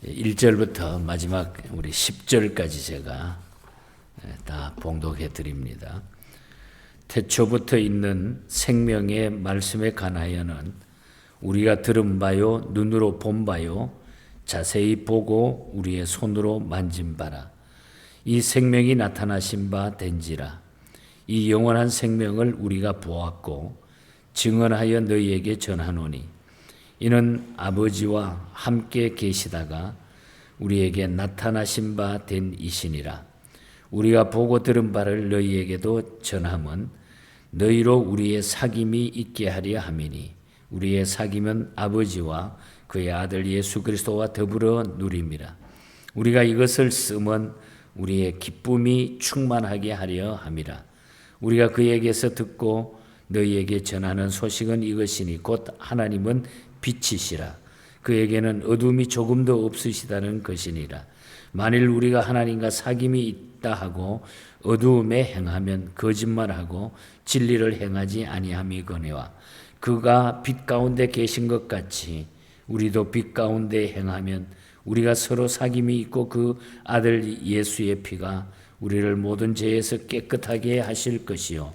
1절부터 마지막 우리 10절까지 제가 다 봉독해 드립니다. 태초부터 있는 생명의 말씀에 관하여는 우리가 들은 바요 눈으로 본 바요 자세히 보고 우리의 손으로 만진 바라. 이 생명이 나타나신 바 된지라. 이 영원한 생명을 우리가 보았고 증언하여 너희에게 전하노니 이는 아버지와 함께 계시다가 우리에게 나타나신 바 된 이시니라. 우리가 보고 들은 바를 너희에게도 전함은 너희로 우리의 사귐이 있게 하려 함이니 우리의 사귐은 아버지와 그의 아들 예수 그리스도와 더불어 누림이라. 우리가 이것을 쓰면 우리의 기쁨이 충만하게 하려 함이라. 우리가 그에게서 듣고 너희에게 전하는 소식은 이것이니 곧 하나님은 빛이시라. 그에게는 어둠이 조금도 없으시다는 것이니라. 만일 우리가 하나님과 사귐이 있다 하고 어두움에 행하면 거짓말하고 진리를 행하지 아니함이거니와 그가 빛 가운데 계신 것 같이 우리도 빛 가운데 행하면 우리가 서로 사귐이 있고 그 아들 예수의 피가 우리를 모든 죄에서 깨끗하게 하실 것이요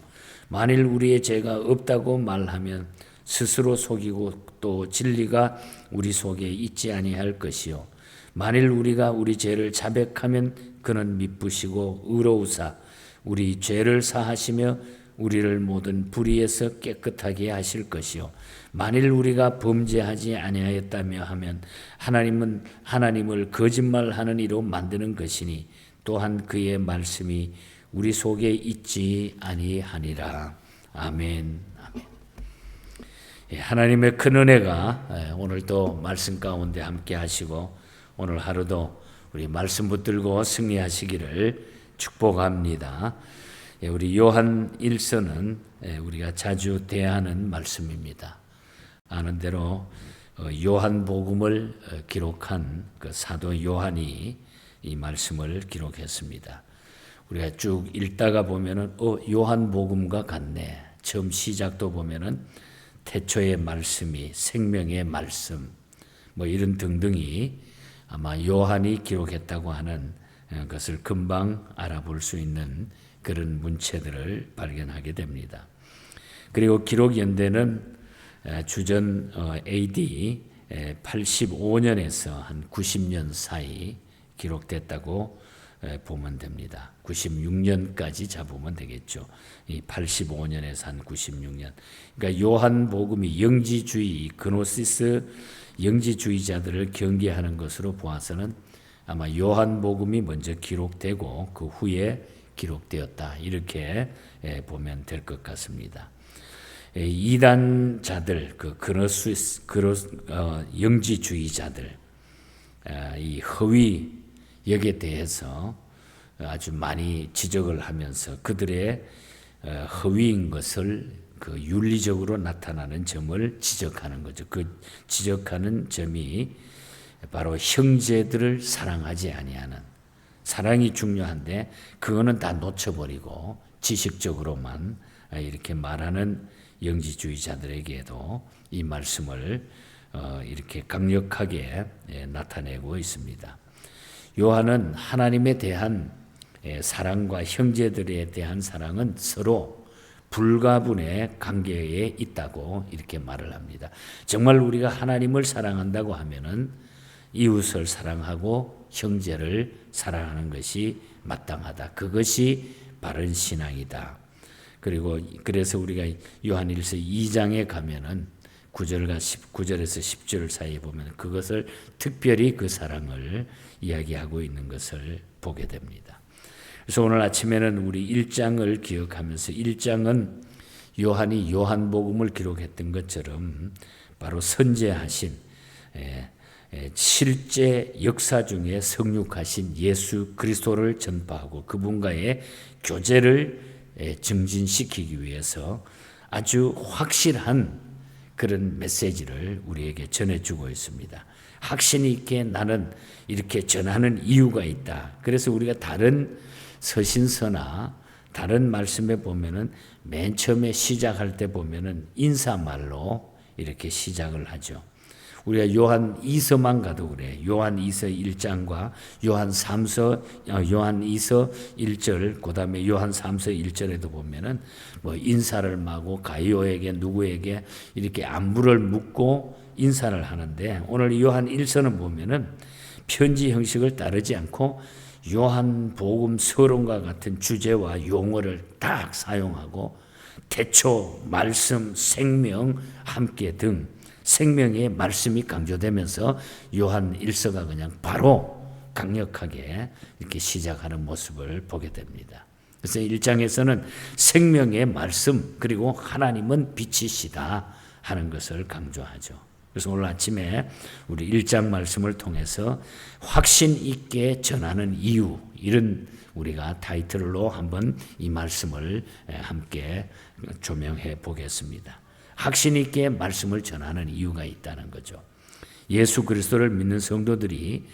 만일 우리의 죄가 없다고 말하면 스스로 속이고 또 진리가 우리 속에 있지 아니할 것이요 만일 우리가 우리 죄를 자백하면 그는 미쁘시고 의로우사 우리 죄를 사하시며 우리를 모든 불의에서 깨끗하게 하실 것이요 만일 우리가 범죄하지 아니하였다며 하면 하나님은 하나님을 거짓말하는 이로 만드는 것이니 또한 그의 말씀이 우리 속에 있지 아니하니라. 아멘. 아멘. 하나님의 큰 은혜가 오늘도 말씀 가운데 함께 하시고 오늘 하루도 우리 말씀 붙들고 승리하시기를 축복합니다. 우리 요한 1서는 우리가 자주 대하는 말씀입니다. 아는 대로 요한복음을 기록한 그 사도 요한이 이 말씀을 기록했습니다. 우리가 쭉 읽다가 보면은 요한복음과 같네. 처음 시작도 보면은 태초의 말씀이 생명의 말씀 뭐 이런 등등이 아마 요한이 기록했다고 하는 것을 금방 알아볼 수 있는 그런 문체들을 발견하게 됩니다. 그리고 기록 연대는 주전 AD 85년에서 한 90년 사이 기록됐다고 보면 됩니다. 96년까지 잡으면 되겠죠. 이 85년에서 한 96년. 그러니까 요한복음이 영지주의, 그노시스 영지주의자들을 경계하는 것으로 보아서는 아마 요한복음이 먼저 기록되고 그 후에 기록되었다. 이렇게 보면 될 것 같습니다. 이단자들, 그 영지주의자들, 이 허위 역에 대해서 아주 많이 지적을 하면서 그들의 허위인 것을 그 윤리적으로 나타나는 점을 지적하는 거죠. 그 지적하는 점이 바로 형제들을 사랑하지 아니하는 사랑이 중요한데 그거는 다 놓쳐버리고 지식적으로만 이렇게 말하는 영지주의자들에게도 이 말씀을 이렇게 강력하게 나타내고 있습니다. 요한은 하나님에 대한 사랑과 형제들에 대한 사랑은 서로 불가분의 관계에 있다고 이렇게 말을 합니다. 정말 우리가 하나님을 사랑한다고 하면은 이웃을 사랑하고 형제를 사랑하는 것이 마땅하다. 그것이 바른 신앙이다. 그리고 그래서 우리가 요한일서 2장에 가면은 9절에서 10절 사이에 보면 그것을 특별히 그 사랑을 이야기하고 있는 것을 보게 됩니다. 그래서 오늘 아침에는 우리 1장을 기억하면서 1장은 요한이 요한복음을 기록했던 것처럼 바로 선제하신 실제 역사 중에 성육하신 예수 그리스도를 전파하고 그분과의 교제를 증진시키기 위해서 아주 확실한 그런 메시지를 우리에게 전해주고 있습니다. 확신이 있게 나는 이렇게 전하는 이유가 있다. 그래서 우리가 다른 서신서나 다른 말씀에 보면은 맨 처음에 시작할 때 보면은 인사말로 이렇게 시작을 하죠. 우리가 요한 2서만 가도 그래. 요한 2서 1장과 요한 2서 1절, 그다음에 요한 3서 1절에도 보면은 뭐 인사를 마고 가이오에게 누구에게 이렇게 안부를 묻고 인사를 하는데, 오늘 요한 1서는 보면은 편지 형식을 따르지 않고 요한복음 서론과 같은 주제와 용어를 딱 사용하고 태초, 말씀, 생명, 함께 등 생명의 말씀이 강조되면서 요한 1서가 그냥 바로 강력하게 이렇게 시작하는 모습을 보게 됩니다. 그래서 1장에서는 생명의 말씀, 그리고 하나님은 빛이시다 하는 것을 강조하죠. 그래서 오늘 아침에 우리 1장 말씀을 통해서 확신 있게 전하는 이유, 이런 우리가 타이틀로 한번 이 말씀을 함께 조명해 보겠습니다. 확신 있게 말씀을 전하는 이유가 있다는 거죠. 예수 그리스도를 믿는 성도들이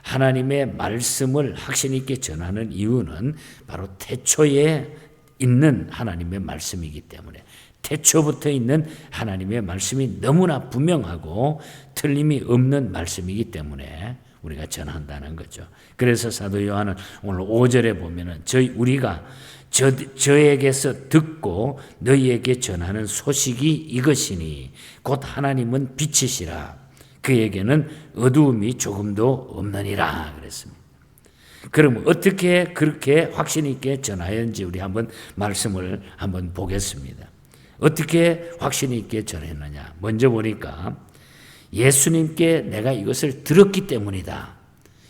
하나님의 말씀을 확신 있게 전하는 이유는 바로 태초에 있는 하나님의 말씀이기 때문에, 태초부터 있는 하나님의 말씀이 너무나 분명하고 틀림이 없는 말씀이기 때문에 우리가 전한다는 거죠. 그래서 사도 요한은 오늘 5절에 보면은 우리가 저에게서 듣고 너희에게 전하는 소식이 이것이니 곧 하나님은 빛이시라 그에게는 어두움이 조금도 없느니라 그랬습니다. 그럼 어떻게 그렇게 확신 있게 전하였는지 우리 한번 말씀을 한번 보겠습니다. 어떻게 확신 있게 전했느냐? 먼저 보니까 예수님께 내가 이것을 들었기 때문이다.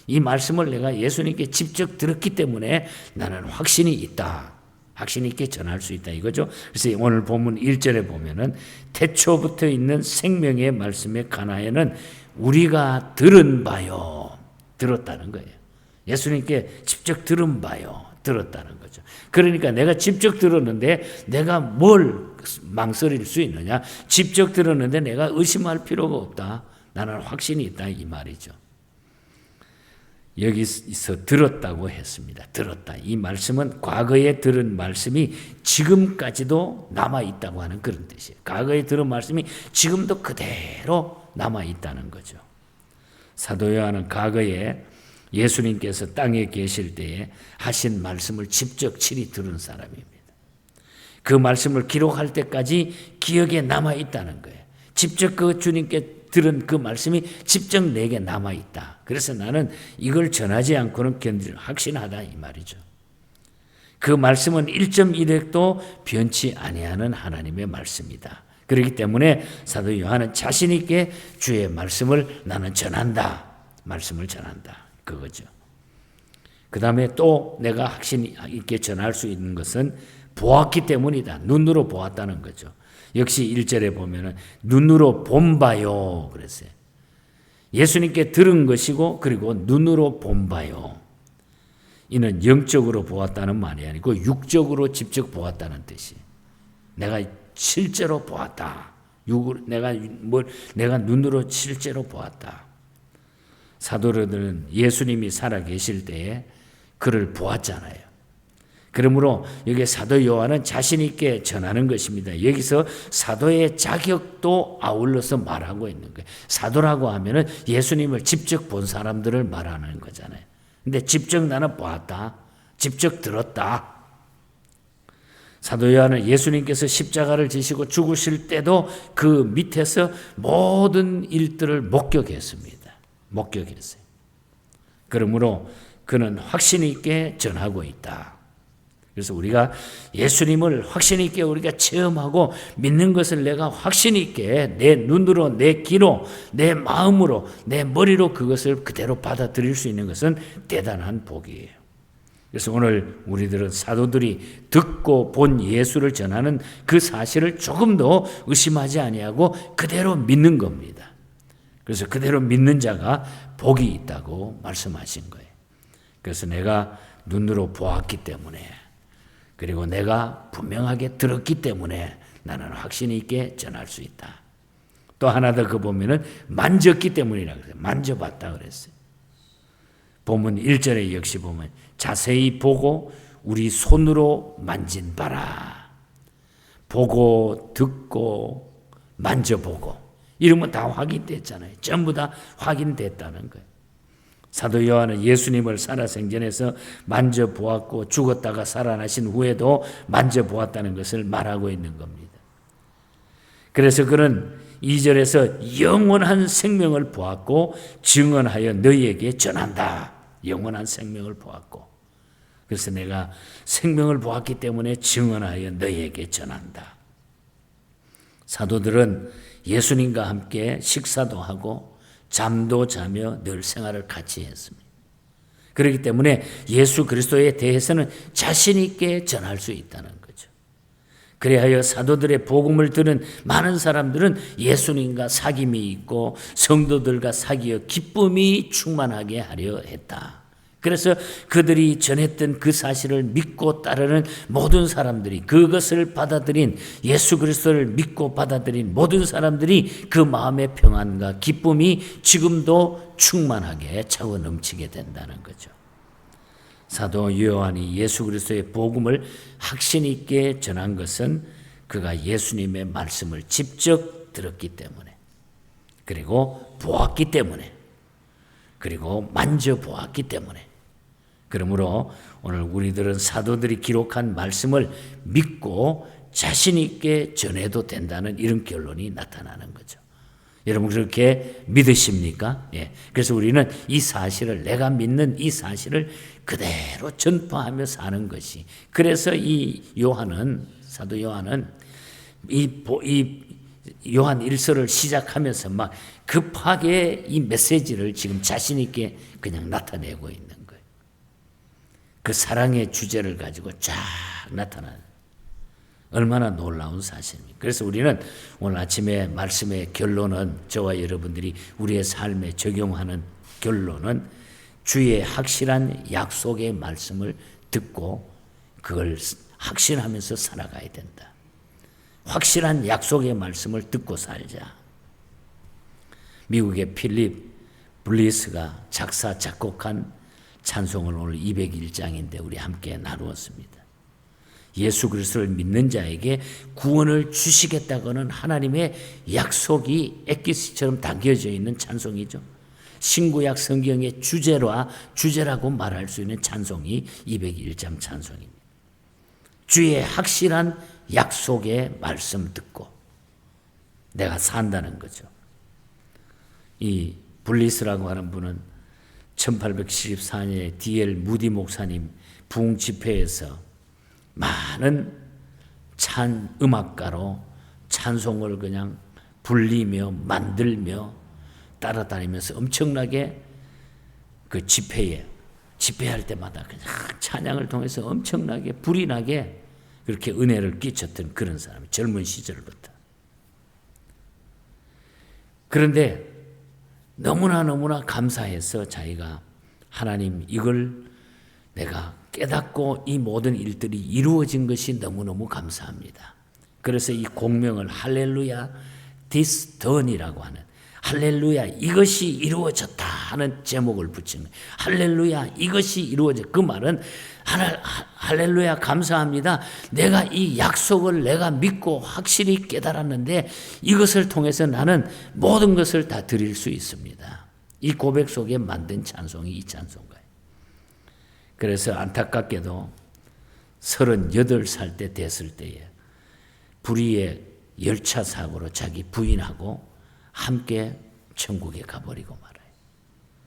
이 말씀을 내가 예수님께 직접 들었기 때문에 나는 확신이 있다. 확신 있게 전할 수 있다 이거죠. 그래서 오늘 본문 1절에 보면은 태초부터 있는 생명의 말씀에 관하여는 우리가 들은 바요. 들었다는 거예요. 예수님께 직접 들은 바요. 들었다는 거죠. 그러니까 내가 직접 들었는데 내가 뭘 망설일 수 있느냐? 직접 들었는데 내가 의심할 필요가 없다. 나는 확신이 있다 이 말이죠. 여기서 들었다고 했습니다. 들었다. 이 말씀은 과거에 들은 말씀이 지금까지도 남아있다고 하는 그런 뜻이에요. 과거에 들은 말씀이 지금도 그대로 남아있다는 거죠. 사도 요한은 과거에 예수님께서 땅에 계실 때에 하신 말씀을 직접 친히 들은 사람입니다. 그 말씀을 기록할 때까지 기억에 남아있다는 거예요. 직접 그 주님께 들은 그 말씀이 직접 내게 남아있다. 그래서 나는 이걸 전하지 않고는 확신하다 이 말이죠. 그 말씀은 1.1획도 변치 아니하는 하나님의 말씀이다. 그렇기 때문에 사도 요한은 자신 있게 주의 말씀을 나는 전한다. 말씀을 전한다. 그거죠. 그 다음에 또 내가 확신 있게 전할 수 있는 것은 보았기 때문이다. 눈으로 보았다는 거죠. 역시 1절에 보면은 눈으로 본 바요 그랬어요. 예수님께 들은 것이고 그리고 눈으로 본 바요. 이는 영적으로 보았다는 말이 아니고 육적으로 직접 보았다는 뜻이. 내가 실제로 보았다. 내가 눈으로 실제로 보았다. 사도들은 예수님이 살아 계실 때에 그를 보았잖아요. 그러므로 여기 사도 요한은 자신 있게 전하는 것입니다. 여기서 사도의 자격도 아울러서 말하고 있는 거예요. 사도라고 하면은 예수님을 직접 본 사람들을 말하는 거잖아요. 근데 직접 나는 보았다. 직접 들었다. 사도 요한은 예수님께서 십자가를 지시고 죽으실 때도 그 밑에서 모든 일들을 목격했습니다. 목격했어요. 그러므로 그는 확신 있게 전하고 있다. 그래서 우리가 예수님을 확신 있게 우리가 체험하고 믿는 것을 내가 확신 있게 내 눈으로, 내 귀로, 내 마음으로, 내 머리로 그것을 그대로 받아들일 수 있는 것은 대단한 복이에요. 그래서 오늘 우리들은 사도들이 듣고 본 예수를 전하는 그 사실을 조금도 의심하지 아니하고 그대로 믿는 겁니다. 그래서 그대로 믿는 자가 복이 있다고 말씀하신 거예요. 그래서 내가 눈으로 보았기 때문에 그리고 내가 분명하게 들었기 때문에 나는 확신 있게 전할 수 있다. 또 하나 더 그 보면은 만졌기 때문이라고 그래요. 만져봤다 그랬어요. 본문 1절에 역시 보면 자세히 보고 우리 손으로 만진 바라. 보고 듣고 만져보고 이러면 다 확인됐잖아요. 전부 다 확인됐다는 거예요. 사도 요한은 예수님을 살아생전에서 만져보았고 죽었다가 살아나신 후에도 만져보았다는 것을 말하고 있는 겁니다. 그래서 그는 2절에서 영원한 생명을 보았고 증언하여 너희에게 전한다. 영원한 생명을 보았고, 그래서 내가 생명을 보았기 때문에 증언하여 너희에게 전한다. 사도들은 예수님과 함께 식사도 하고 잠도 자며 늘 생활을 같이 했습니다. 그렇기 때문에 예수 그리스도에 대해서는 자신 있게 전할 수 있다는 거죠. 그리하여 사도들의 복음을 들은 많은 사람들은 예수님과 사귐이 있고 성도들과 사귀어 기쁨이 충만하게 하려 했다. 그래서 그들이 전했던 그 사실을 믿고 따르는 모든 사람들이, 그것을 받아들인, 예수 그리스도를 믿고 받아들인 모든 사람들이 그 마음의 평안과 기쁨이 지금도 충만하게 차고 넘치게 된다는 거죠. 사도 요한이 예수 그리스도의 복음을 확신 있게 전한 것은 그가 예수님의 말씀을 직접 들었기 때문에, 그리고 보았기 때문에, 그리고 만져보았기 때문에, 그러므로 오늘 우리들은 사도들이 기록한 말씀을 믿고 자신 있게 전해도 된다는 이런 결론이 나타나는 거죠. 여러분 그렇게 믿으십니까? 예. 그래서 우리는 이 사실을, 내가 믿는 이 사실을 그대로 전파하며 사는 것이, 그래서 이 요한은, 사도 요한은 이 요한 1서를 시작하면서 막 급하게 이 메시지를 지금 자신 있게 그냥 나타내고 있는 거예요. 그 사랑의 주제를 가지고 쫙 나타나는, 얼마나 놀라운 사실입니까? 그래서 우리는 오늘 아침에 말씀의 결론은, 저와 여러분들이 우리의 삶에 적용하는 결론은 주의 확실한 약속의 말씀을 듣고 그걸 확신하면서 살아가야 된다. 확실한 약속의 말씀을 듣고 살자. 미국의 필립 블리스가 작사 작곡한 찬송을 오늘 201장인데 우리 함께 나누었습니다. 예수 그리스도를 믿는 자에게 구원을 주시겠다고는 하나님의 약속이 엑기스처럼 담겨져 있는 찬송이죠. 신구약 성경의 주제라고 말할 수 있는 찬송이 201장 찬송입니다. 주의 확실한 약속의 말씀 듣고 내가 산다는 거죠. 이 블리스라고 하는 분은 1874년에 D.L. 무디 목사님 부흥 집회에서 많은 음악가로 찬송을 그냥 불리며 만들며 따라다니면서 엄청나게 그 집회할 때마다 그냥 찬양을 통해서 엄청나게 불이 나게 그렇게 은혜를 끼쳤던 그런 사람이 젊은 시절부터. 그런데 너무나 감사해서 자기가 하나님 이걸 내가 깨닫고 이 모든 일들이 이루어진 것이 너무너무 감사합니다. 그래서 이 공명을 할렐루야 this done이라고 하는, 할렐루야 이것이 이루어졌다 하는 제목을 붙인 거예요. 할렐루야 이것이 이루어졌다. 그 말은 할렐루야 감사합니다. 내가 이 약속을 내가 믿고 확실히 깨달았는데 이것을 통해서 나는 모든 것을 다 드릴 수 있습니다. 이 고백 속에 만든 찬송이 이 찬송가예요. 그래서 안타깝게도 38살 때 됐을 때에 불의의 열차 사고로 자기 부인하고 함께 천국에 가버리고 말아요.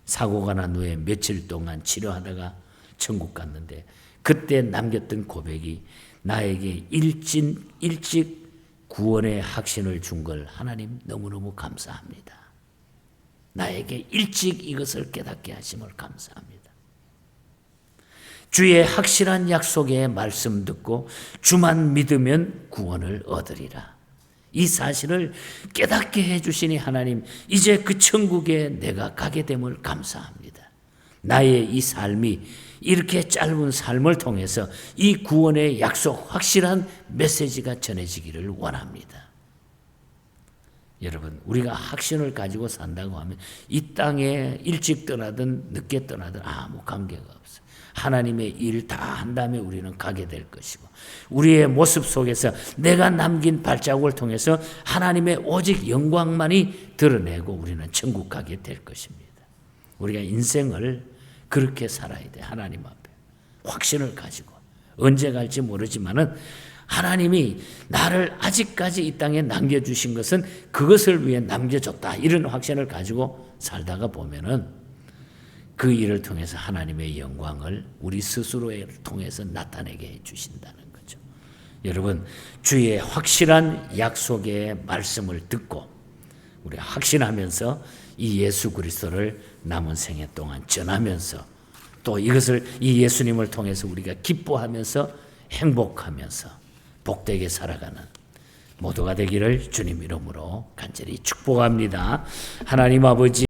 사고가 난 후에 며칠 동안 치료하다가 천국 갔는데 그때 남겼던 고백이, 나에게 일찍 구원의 확신을 준 걸 하나님 너무너무 감사합니다. 나에게 일찍 이것을 깨닫게 하심을 감사합니다. 주의 확실한 약속의 말씀 듣고 주만 믿으면 구원을 얻으리라. 이 사실을 깨닫게 해주시니 하나님, 이제 그 천국에 내가 가게 됨을 감사합니다. 나의 이 삶이 이렇게 짧은 삶을 통해서 이 구원의 약속, 확실한 메시지가 전해지기를 원합니다. 여러분, 우리가 확신을 가지고 산다고 하면 이 땅에 일찍 떠나든 늦게 떠나든 아무 관계가 없어요. 하나님의 일 다 한 다음에 우리는 가게 될 것이고, 우리의 모습 속에서 내가 남긴 발자국을 통해서 하나님의 오직 영광만이 드러내고 우리는 천국 가게 될 것입니다. 우리가 인생을 그렇게 살아야 돼. 하나님 앞에 확신을 가지고. 언제 갈지 모르지만은 하나님이 나를 아직까지 이 땅에 남겨주신 것은 그것을 위해 남겨줬다, 이런 확신을 가지고 살다가 보면은 그 일을 통해서 하나님의 영광을 우리 스스로를 통해서 나타내게 해주신다는 거죠. 여러분, 주의 확실한 약속의 말씀을 듣고 우리가 확신하면서 이 예수 그리스도를 남은 생애 동안 전하면서, 또 이것을 이 예수님을 통해서 우리가 기뻐하면서 행복하면서 복되게 살아가는 모두가 되기를 주님 이름으로 간절히 축복합니다. 하나님 아버지,